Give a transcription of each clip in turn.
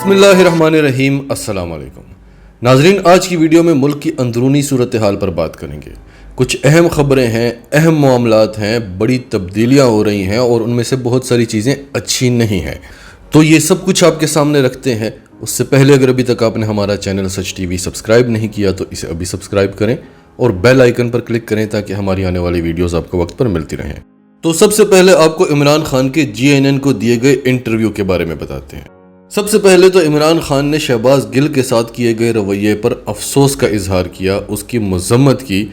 بسم اللہ الرحمن الرحیم۔ السلام علیکم ناظرین، آج کی ویڈیو میں ملک کی اندرونی صورتحال پر بات کریں گے۔ کچھ اہم خبریں ہیں، اہم معاملات ہیں، بڑی تبدیلیاں ہو رہی ہیں اور ان میں سے بہت ساری چیزیں اچھی نہیں ہیں، تو یہ سب کچھ آپ کے سامنے رکھتے ہیں۔ اس سے پہلے اگر ابھی تک آپ نے ہمارا چینل سچ ٹی وی سبسکرائب نہیں کیا تو اسے ابھی سبسکرائب کریں اور بیل آئیکن پر کلک کریں تاکہ ہماری آنے والی ویڈیوز آپ کو وقت پر ملتی رہیں۔ تو سب سے پہلے آپ کو عمران خان کے GNN کو دیے گئے انٹرویو کے بارے میں بتاتے ہیں۔ سب سے پہلے تو عمران خان نے شہباز گل کے ساتھ کیے گئے رویے پر افسوس کا اظہار کیا، اس کی مذمت کی۔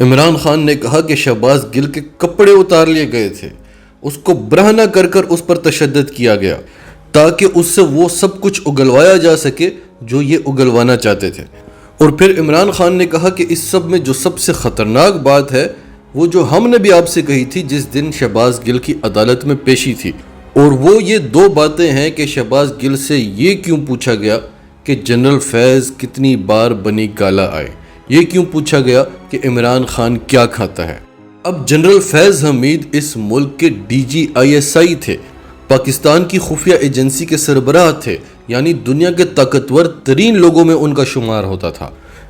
عمران خان نے کہا کہ شہباز گل کے کپڑے اتار لیے گئے تھے، اس کو برہنہ کر کر اس پر تشدد کیا گیا تاکہ اس سے وہ سب کچھ اگلوایا جا سکے جو یہ اگلوانا چاہتے تھے۔ اور پھر عمران خان نے کہا کہ اس سب میں جو سب سے خطرناک بات ہے وہ جو ہم نے بھی آپ سے کہی تھی جس دن شہباز گل کی عدالت میں پیشی تھی، اور وہ یہ دو باتیں ہیں کہ شہباز گل سے یہ کیوں پوچھا گیا کہ جنرل فیض کتنی بار بنی گالا آئے، یہ کیوں پوچھا گیا کہ عمران خان کیا کھاتا ہے۔ اب جنرل فیض حمید اس ملک کے DG ISI تھے، پاکستان کی خفیہ ایجنسی کے سربراہ تھے، یعنی دنیا کے طاقتور ترین لوگوں میں ان کا شمار ہوتا تھا۔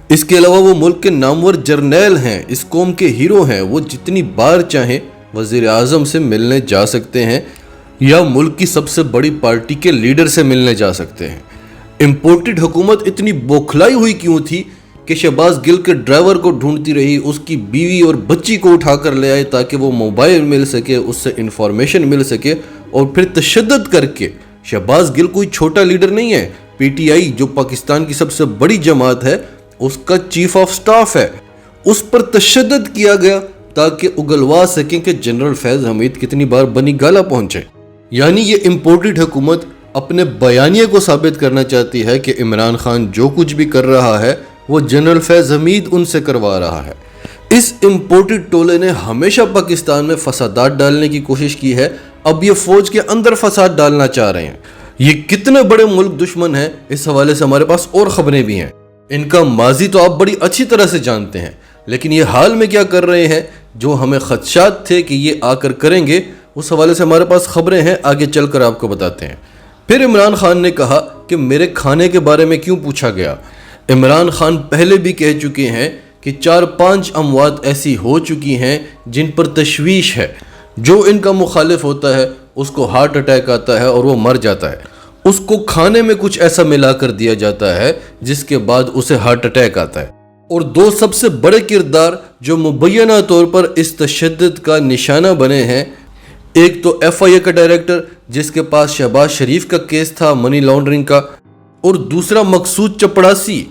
اس کے علاوہ وہ ملک کے نامور جرنیل ہیں، اس قوم کے ہیرو ہیں، وہ جتنی بار چاہیں وزیر اعظم سے ملنے جا سکتے ہیں یا ملک کی سب سے بڑی پارٹی کے لیڈر سے ملنے جا سکتے ہیں۔ امپورٹڈ حکومت اتنی بوکھلائی ہوئی کیوں تھی کہ شہباز گل کے ڈرائیور کو ڈھونڈتی رہی، اس کی بیوی اور بچی کو اٹھا کر لے آئے تاکہ وہ موبائل مل سکے، اس سے انفارمیشن مل سکے، اور پھر تشدد کر کے۔ شہباز گل کوئی چھوٹا لیڈر نہیں ہے، PTI جو پاکستان کی سب سے بڑی جماعت ہے اس کا چیف آف سٹاف ہے، اس پر تشدد کیا گیا تاکہ اگلوا سکیں کہ جنرل فیض حمید کتنی بار بنی گالا پہنچے۔ یعنی یہ امپورٹڈ حکومت اپنے بیانیے کو ثابت کرنا چاہتی ہے کہ عمران خان جو کچھ بھی کر رہا ہے وہ جنرل فیض حمید ان سے کروا رہا ہے۔ اس امپورٹڈ ٹولے نے ہمیشہ پاکستان میں فسادات ڈالنے کی کوشش کی ہے، اب یہ فوج کے اندر فساد ڈالنا چاہ رہے ہیں۔ یہ کتنے بڑے ملک دشمن ہیں، اس حوالے سے ہمارے پاس اور خبریں بھی ہیں۔ ان کا ماضی تو آپ بڑی اچھی طرح سے جانتے ہیں، لیکن یہ حال میں کیا کر رہے ہیں جو ہمیں خدشات تھے کہ یہ آ کر کریں گے، اس حوالے سے ہمارے پاس خبریں ہیں، آگے چل کر آپ کو بتاتے ہیں۔ پھر عمران خان نے کہا کہ میرے کھانے کے بارے میں کیوں پوچھا گیا۔ عمران خان پہلے بھی کہہ چکے ہیں کہ 4-5 اموات ایسی ہو چکی ہیں جن پر تشویش ہے، جو ان کا مخالف ہوتا ہے اس کو ہارٹ اٹیک آتا ہے اور وہ مر جاتا ہے، اس کو کھانے میں کچھ ایسا ملا کر دیا جاتا ہے جس کے بعد اسے ہارٹ اٹیک آتا ہے۔ اور دو سب سے بڑے کردار جو مبینہ طور پر اس تشدد کا نشانہ بنے ہیں، ایک تو FIA کا ڈائریکٹر جس کے پاس شہباز شریف کا کیس تھا منی لانڈرنگ کا، اور دوسرا مقصود چپڑاسی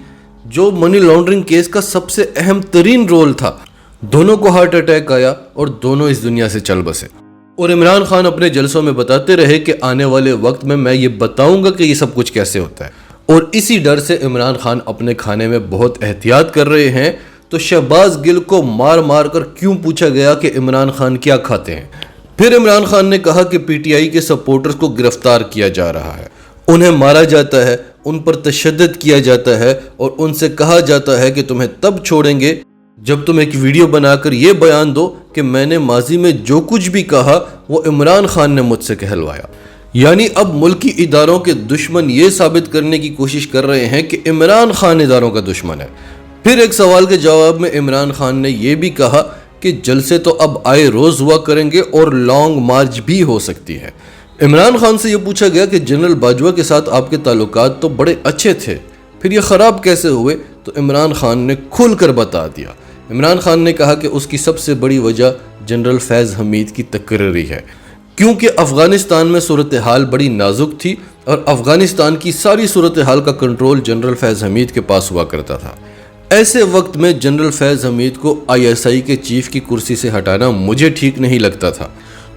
جو منی لانڈرنگ کیس کا سب سے اہم ترین رول تھا۔ دونوں کو ہارٹ اٹیک آیا اور دونوں اس دنیا سے چل بسے۔ اور عمران خان اپنے جلسوں میں بتاتے رہے کہ آنے والے وقت میں یہ بتاؤں گا کہ یہ سب کچھ کیسے ہوتا ہے، اور اسی ڈر سے عمران خان اپنے کھانے میں بہت احتیاط کر رہے ہیں۔ تو شہباز گل کو مار مار کر کیوں پوچھا گیا کہ عمران خان کیا کھاتے ہیں۔ پھر عمران خان نے کہا کہ PTI کے سپورٹرز کو گرفتار کیا جا رہا ہے، انہیں مارا جاتا ہے، ان پر تشدد کیا جاتا ہے، اور ان سے کہا جاتا ہے کہ تمہیں تب چھوڑیں گے جب تم ایک ویڈیو بنا کر یہ بیان دو کہ میں نے ماضی میں جو کچھ بھی کہا وہ عمران خان نے مجھ سے کہلوایا۔ یعنی اب ملکی اداروں کے دشمن یہ ثابت کرنے کی کوشش کر رہے ہیں کہ عمران خان اداروں کا دشمن ہے۔ پھر ایک سوال کے جواب میں عمران خان نے یہ بھی کہا کہ جلسے تو اب آئے روز ہوا کریں گے اور لانگ مارچ بھی ہو سکتی ہے۔ عمران خان سے یہ پوچھا گیا کہ جنرل باجوہ کے ساتھ آپ کے تعلقات تو بڑے اچھے تھے، پھر یہ خراب کیسے ہوئے؟ تو عمران خان نے کھل کر بتا دیا۔ عمران خان نے کہا کہ اس کی سب سے بڑی وجہ جنرل فیض حمید کی تقرری ہے، کیونکہ افغانستان میں صورتحال بڑی نازک تھی اور افغانستان کی ساری صورتحال کا کنٹرول جنرل فیض حمید کے پاس ہوا کرتا تھا۔ ایسے وقت میں جنرل فیض حمید کو ISI کے چیف کی کرسی سے ہٹانا مجھے ٹھیک نہیں لگتا تھا،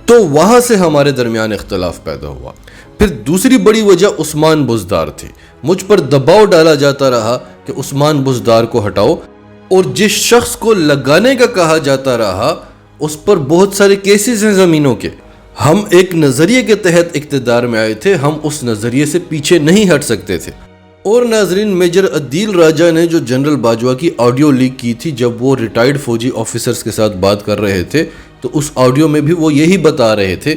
تو وہاں سے ہمارے درمیان اختلاف پیدا ہوا۔ پھر دوسری بڑی وجہ عثمان بزدار تھی، مجھ پر دباؤ ڈالا جاتا رہا کہ عثمان بزدار کو ہٹاؤ، اور جس شخص کو لگانے کا کہا جاتا رہا اس پر بہت سارے کیسز ہیں زمینوں کے۔ ہم ایک نظریے کے تحت اقتدار میں آئے تھے، ہم اس نظریے سے پیچھے نہیں ہٹ سکتے تھے۔ اور ناظرین، میجر عدیل راجہ نے جو جنرل باجوہ کی آڈیو لیک کی تھی جب وہ ریٹائرڈ فوجی آفیسرز کے ساتھ بات کر رہے تھے، تو اس آڈیو میں بھی وہ یہی بتا رہے تھے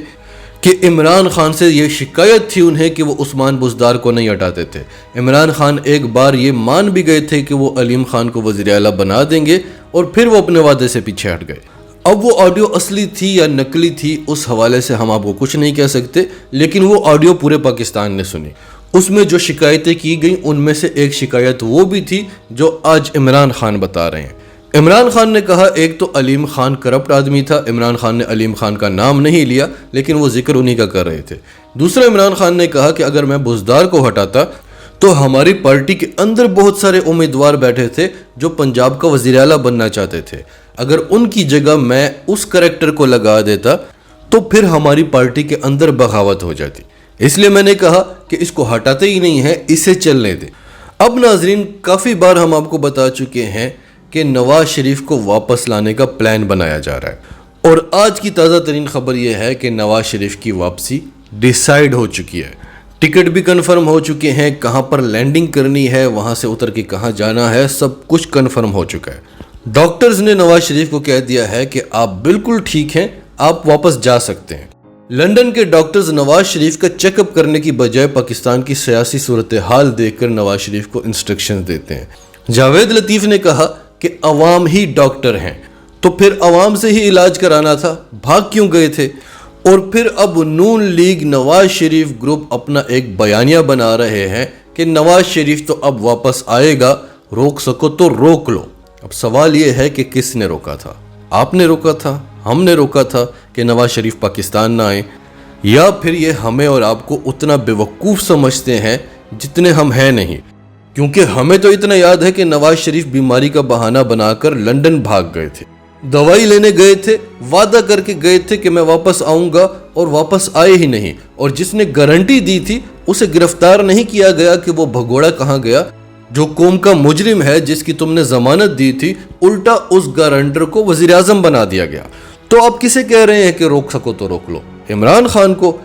کہ عمران خان سے یہ شکایت تھی انہیں کہ وہ عثمان بزدار کو نہیں ہٹاتے تھے۔ عمران خان ایک بار یہ مان بھی گئے تھے کہ وہ علیم خان کو وزیر اعلیٰ بنا دیں گے اور پھر وہ اپنے وعدے سے پیچھے ہٹ گئے۔ اب وہ آڈیو اصلی تھی یا نقلی تھی اس حوالے سے ہم آپ کو کچھ نہیں کہہ سکتے، لیکن وہ آڈیو پورے پاکستان نے سنی۔ اس میں جو شکایتیں کی گئیں ان میں سے ایک شکایت وہ بھی تھی جو آج عمران خان بتا رہے ہیں۔ عمران خان نے کہا ایک تو علیم خان کرپٹ آدمی تھا، عمران خان نے علیم خان کا نام نہیں لیا لیکن وہ ذکر انہی کا کر رہے تھے۔ دوسرا عمران خان نے کہا کہ اگر میں بزدار کو ہٹاتا تو ہماری پارٹی کے اندر بہت سارے امیدوار بیٹھے تھے جو پنجاب کا وزیر اعلیٰ بننا چاہتے تھے، اگر ان کی جگہ میں اس کریکٹر کو لگا دیتا تو پھر ہماری پارٹی کے اندر بغاوت ہو جاتی، اس لیے میں نے کہا کہ اس کو ہٹاتے ہی نہیں ہے، اسے چلنے دیں۔ اب ناظرین، کافی بار ہم آپ کو بتا چکے ہیں کہ نواز شریف کو واپس لانے کا پلان بنایا جا رہا ہے، اور آج کی تازہ ترین خبر یہ ہے کہ نواز شریف کی واپسی ڈیسائیڈ ہو چکی ہے، ٹکٹ بھی کنفرم ہو چکے ہیں، کہاں پر لینڈنگ کرنی ہے، وہاں سے اتر کے کہاں جانا ہے، سب کچھ کنفرم ہو چکا ہے۔ ڈاکٹرز نے نواز شریف کو کہہ دیا ہے کہ آپ بالکل ٹھیک ہیں، آپ واپس جا سکتے ہیں۔ لندن کے ڈاکٹرز نواز شریف کا چیک اپ کرنے کی بجائے پاکستان کی سیاسی صورتحال دیکھ کر نواز شریف کو انسٹرکشنز دیتے ہیں۔ جاوید لطیف نے کہا کہ عوام ہی ڈاکٹر ہیں، تو پھر عوام سے ہی علاج کرانا تھا، بھاگ کیوں گئے تھے؟ اور پھر اب نون لیگ نواز شریف گروپ اپنا ایک بیانیہ بنا رہے ہیں کہ نواز شریف تو اب واپس آئے گا، روک سکو تو روک لو۔ اب سوال یہ ہے کہ کس نے روکا تھا؟ آپ نے روکا تھا، ہم نے روکا تھا کہ نواز شریف پاکستان نہ آئے، یا پھر یہ ہمیں اور آپ کو اتنا بے وقوف سمجھتے ہیں جتنے ہم ہیں نہیں؟ کیونکہ ہمیں تو اتنا یاد ہے کہ نواز شریف بیماری کا بہانہ بنا کر لندن بھاگ گئے تھے، دوائی لینے گئے تھے، وعدہ کر کے گئے تھے کہ میں واپس آؤں گا، اور واپس آئے ہی نہیں، اور جس نے گارنٹی دی تھی اسے گرفتار نہیں کیا گیا کہ وہ بھگوڑا کہاں گیا، جو قوم کا مجرم ہے جس کی تم نے ضمانت دی تھی، الٹا اس گارنٹر کو وزیر اعظم بنا دیا گیا۔ تو آپ کسے کہہ رہے ہیں کہ روک سکو تو روک لو؟ عمران خان کو۔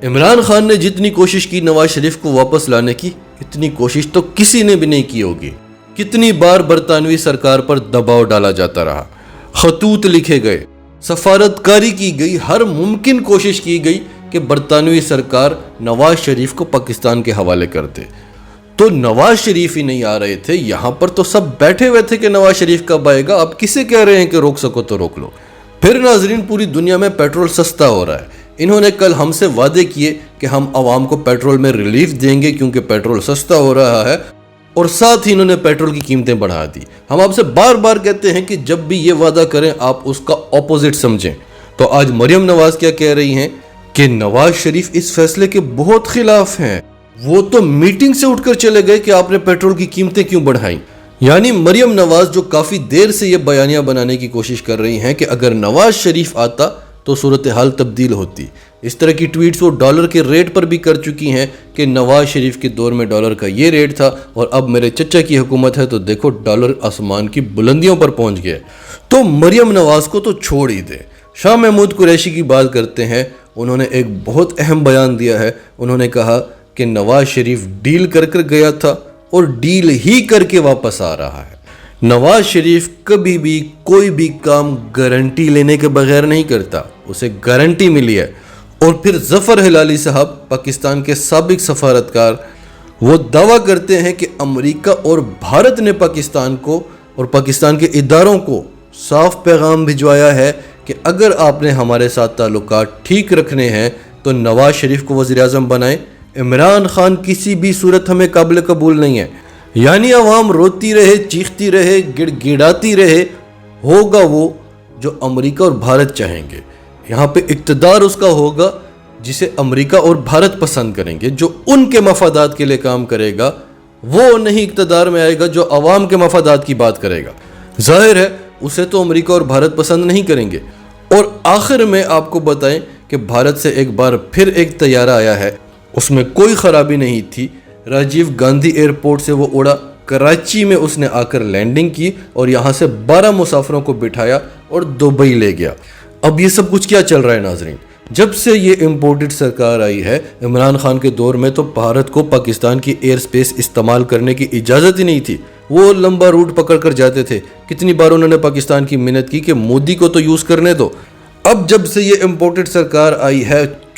عمران خان نے جتنی کوشش کی نواز شریف کو واپس لانے کی، اتنی کوشش تو کسی نے بھی نہیں کی ہوگی۔ کتنی بار برطانوی سرکار پر دباؤ ڈالا جاتا رہا، خطوط لکھے گئے، سفارتکاری کی گئی، ہر ممکن کوشش کی گئی کہ برطانوی سرکار نواز شریف کو پاکستان کے حوالے کر دے۔ تو نواز شریف ہی نہیں آ رہے تھے، یہاں پر تو سب بیٹھے ہوئے تھے کہ نواز شریف کب آئے گا، آپ کسے کہہ رہے ہیں کہ روک سکو تو روک لو؟ پھر ناظرین، پوری دنیا میں پیٹرول سستا ہو رہا ہے، انہوں نے کل ہم سے وعدے کیے کہ ہم عوام کو پیٹرول میں ریلیف دیں گے کیونکہ پیٹرول سستا ہو رہا ہے، اور ساتھ ہی انہوں نے پیٹرول کی قیمتیں بڑھا دی۔ ہم آپ سے بار بار کہتے ہیں کہ جب بھی یہ وعدہ کریں آپ اس کا اپوزٹ سمجھیں۔ تو آج مریم نواز کیا کہہ رہی ہیں کہ نواز شریف اس فیصلے کے بہت خلاف ہیں، وہ تو میٹنگ سے اٹھ کر چلے گئے کہ آپ نے پیٹرول کی قیمتیں کیوں بڑھائیں۔ یعنی مریم نواز جو کافی دیر سے یہ بیانیہ بنانے کی کوشش کر رہی ہیں کہ اگر نواز شریف آتا تو صورتحال تبدیل ہوتی۔ اس طرح کی ٹویٹس وہ ڈالر کے ریٹ پر بھی کر چکی ہیں کہ نواز شریف کے دور میں ڈالر کا یہ ریٹ تھا اور اب میرے چچا کی حکومت ہے تو دیکھو ڈالر آسمان کی بلندیوں پر پہنچ گیا۔ تو مریم نواز کو تو چھوڑ ہی دیں۔ شاہ محمود قریشی کی بات کرتے ہیں، انہوں نے ایک بہت اہم بیان دیا ہے۔ انہوں نے کہا کہ نواز شریف ڈیل کر گیا تھا اور ڈیل ہی کر کے واپس آ رہا ہے۔ نواز شریف کبھی بھی کوئی بھی کام گارنٹی لینے کے بغیر نہیں کرتا، اسے گارنٹی ملی ہے۔ اور پھر ظفر ہلالی صاحب، پاکستان کے سابق سفارتکار، وہ دعویٰ کرتے ہیں کہ امریکہ اور بھارت نے پاکستان کو اور پاکستان کے اداروں کو صاف پیغام بھجوایا ہے کہ اگر آپ نے ہمارے ساتھ تعلقات ٹھیک رکھنے ہیں تو نواز شریف کو وزیر اعظم بنائیں، عمران خان کسی بھی صورت ہمیں قابل قبول نہیں ہے۔ یعنی عوام روتی رہے، چیختی رہے، گڑ گڑاتی رہے، ہوگا وہ جو امریکہ اور بھارت چاہیں گے۔ یہاں پہ اقتدار اس کا ہوگا جسے امریکہ اور بھارت پسند کریں گے، جو ان کے مفادات کے لیے کام کرے گا، وہ نہیں اقتدار میں آئے گا جو عوام کے مفادات کی بات کرے گا۔ ظاہر ہے اسے تو امریکہ اور بھارت پسند نہیں کریں گے۔ اور آخر میں آپ کو بتائیں کہ بھارت سے ایک بار پھر ایک طیارہ آیا ہے، اس میں کوئی خرابی نہیں تھی، راجیو گاندھی ایئرپورٹ سے وہ اڑا، کراچی میں اس نے آ کر لینڈنگ کی اور یہاں سے 12 مسافروں کو بٹھایا اور دبئی لے گیا۔ اب یہ سب کچھ کیا چل رہا ہے ناظرین؟ جب سے یہ امپورٹڈ سرکار آئی ہے، عمران خان کے دور میں تو بھارت کو پاکستان کی ایئر سپیس استعمال کرنے کی اجازت ہی نہیں تھی، وہ لمبا روٹ پکڑ کر جاتے تھے۔ کتنی بار انہوں نے پاکستان کی منت کی کہ مودی کو تو یوز کرنے دو۔ اب جب سے یہ امپورٹڈ سرکار آئی ہے،